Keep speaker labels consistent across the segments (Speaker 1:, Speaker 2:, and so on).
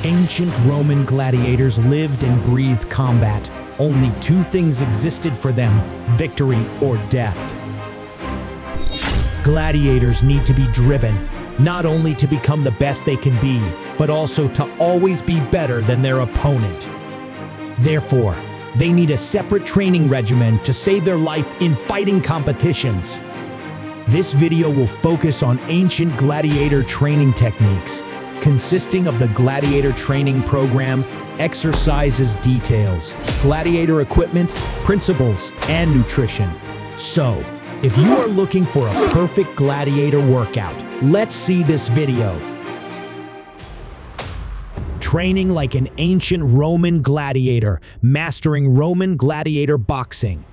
Speaker 1: Ancient Roman gladiators lived and breathed combat. Only two things existed for them: victory or death. Gladiators need to be driven, not only to become the best they can be, but also to always be better than their opponent. Therefore, they need a separate training regimen to save their life in fighting competitions. This video will focus on ancient gladiator training techniques, consisting of the gladiator training program, exercises details, gladiator equipment, principles, and nutrition. So, if you are looking for a perfect gladiator workout, let's see this video. Training like an ancient Roman gladiator, mastering Roman gladiator boxing.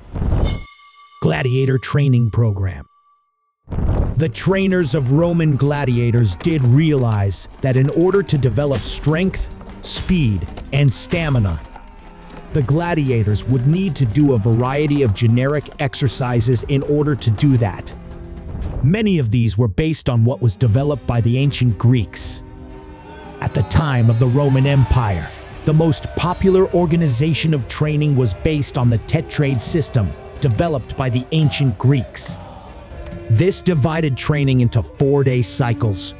Speaker 1: Gladiator training program. The trainers of Roman gladiators did realize that in order to develop strength, speed, and stamina, the gladiators would need to do a variety of generic exercises in order to do that. Many of these were based on what was developed by the ancient Greeks. At the time of the Roman Empire, the most popular organization of training was based on the tetrade system developed by the ancient Greeks. This divided training into 4-day cycles.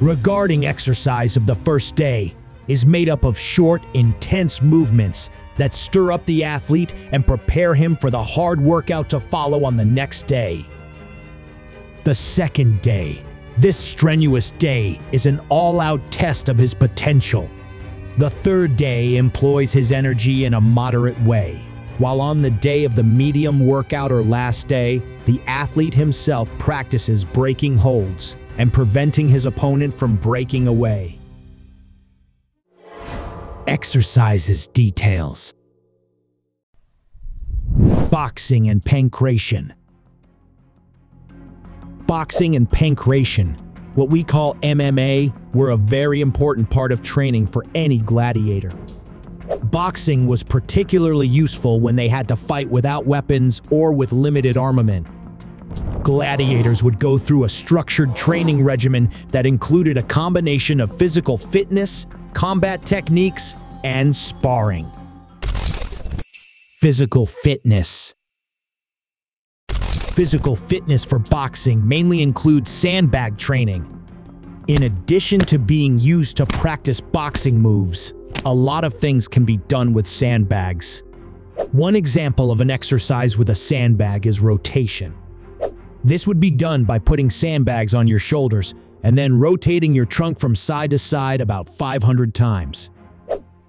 Speaker 1: Regarding exercise of the first day is made up of short, intense movements that stir up the athlete and prepare him for the hard workout to follow on the next day. The second day. This strenuous day is an all-out test of his potential. The third day employs his energy in a moderate way, while on the day of the medium workout or last day, the athlete himself practices breaking holds and preventing his opponent from breaking away. Exercises details. Boxing and pancration. Boxing and pancration, what we call MMA, were a very important part of training for any gladiator. Boxing was particularly useful when they had to fight without weapons or with limited armament. Gladiators would go through a structured training regimen that included a combination of physical fitness, combat techniques, and sparring. Physical fitness. Physical fitness for boxing mainly includes sandbag training. In addition to being used to practice boxing moves, a lot of things can be done with sandbags. One example of an exercise with a sandbag is rotation. This would be done by putting sandbags on your shoulders and then rotating your trunk from side to side about 500 times.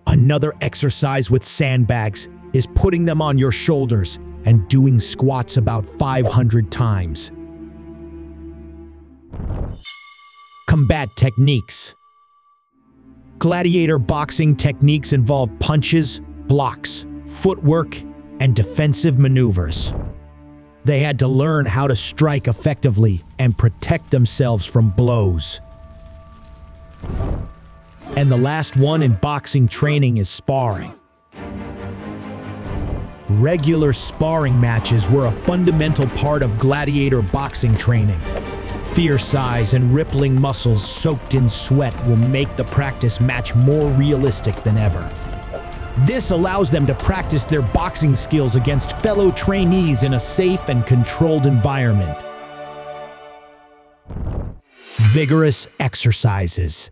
Speaker 1: Another exercise with sandbags is putting them on your shoulders and doing squats about 500 times. Combat techniques. Gladiator boxing techniques involve punches, blocks, footwork, and defensive maneuvers. They had to learn how to strike effectively and protect themselves from blows. And the last one in boxing training is sparring. Regular sparring matches were a fundamental part of gladiator boxing training. Fierce eyes and rippling muscles soaked in sweat will make the practice match more realistic than ever. This allows them to practice their boxing skills against fellow trainees in a safe and controlled environment. Vigorous exercises.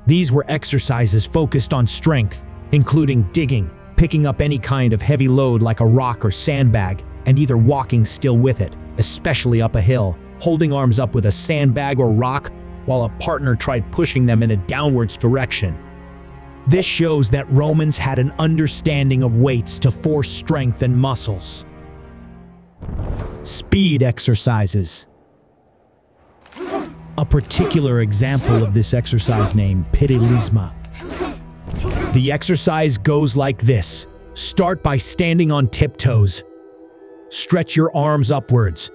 Speaker 1: These were exercises focused on strength, including digging, picking up any kind of heavy load like a rock or sandbag, and either walking still with it, especially up a hill, holding arms up with a sandbag or rock while a partner tried pushing them in a downwards direction. This shows that Romans had an understanding of weights to force strength and muscles. Speed exercises. A particular example of this exercise named pitilisma. The exercise goes like this. Start by standing on tiptoes. Stretch your arms upwards.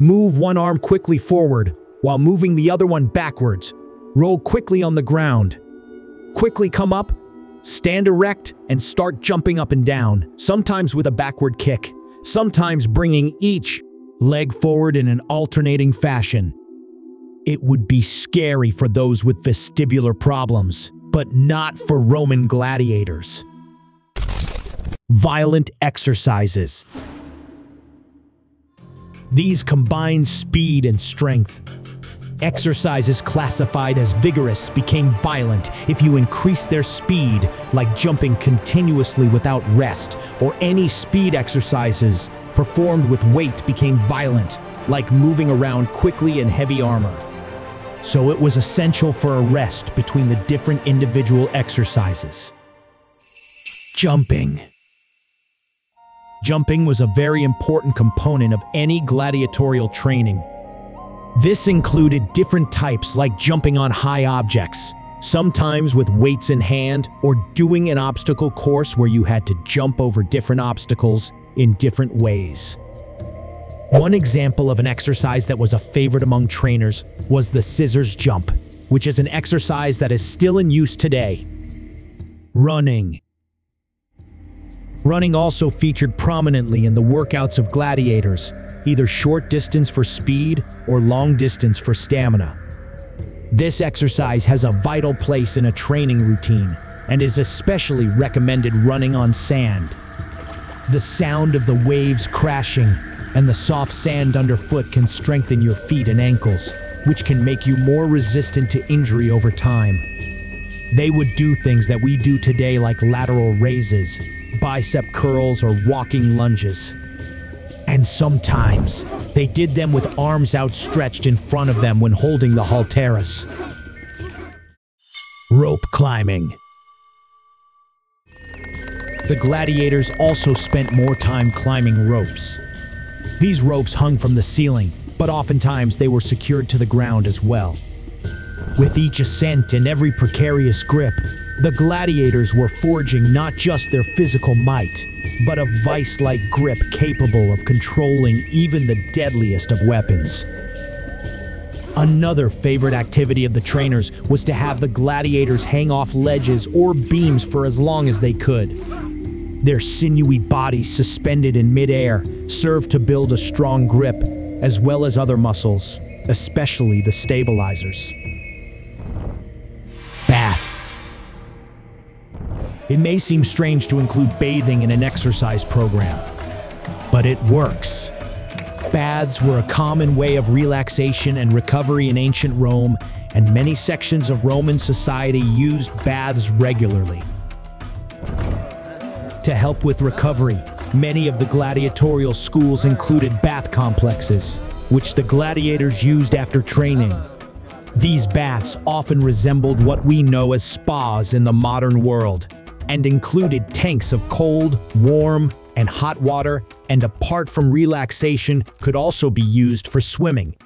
Speaker 1: Move one arm quickly forward while moving the other one backwards. Roll quickly on the ground. Quickly come up, stand erect, and start jumping up and down, sometimes with a backward kick, sometimes bringing each leg forward in an alternating fashion. It would be scary for those with vestibular problems, but not for Roman gladiators. Violent exercises. These combined speed and strength. Exercises classified as vigorous became violent if you increased their speed, like jumping continuously without rest, or any speed exercises performed with weight became violent, like moving around quickly in heavy armor. So it was essential for a rest between the different individual exercises. Jumping. Jumping was a very important component of any gladiatorial training. This included different types like jumping on high objects, sometimes with weights in hand, or doing an obstacle course where you had to jump over different obstacles in different ways. One example of an exercise that was a favorite among trainers was the scissors jump, which is an exercise that is still in use today. Running. Running also featured prominently in the workouts of gladiators, either short distance for speed or long distance for stamina. This exercise has a vital place in a training routine and is especially recommended running on sand. The sound of the waves crashing and the soft sand underfoot can strengthen your feet and ankles, which can make you more resistant to injury over time. They would do things that we do today like lateral raises, bicep curls, or walking lunges. And sometimes, they did them with arms outstretched in front of them when holding the halteres. Rope climbing. The gladiators also spent more time climbing ropes. These ropes hung from the ceiling, but oftentimes they were secured to the ground as well. With each ascent and every precarious grip, the gladiators were forging not just their physical might, but a vice-like grip capable of controlling even the deadliest of weapons. Another favorite activity of the trainers was to have the gladiators hang off ledges or beams for as long as they could. Their sinewy bodies suspended in midair served to build a strong grip, as well as other muscles, especially the stabilizers. Bath. It may seem strange to include bathing in an exercise program, but it works. Baths were a common way of relaxation and recovery in ancient Rome, and many sections of Roman society used baths regularly. To help with recovery, many of the gladiatorial schools included bath complexes, which the gladiators used after training. These baths often resembled what we know as spas in the modern world, and included tanks of cold, warm, and hot water, and apart from relaxation, could also be used for swimming,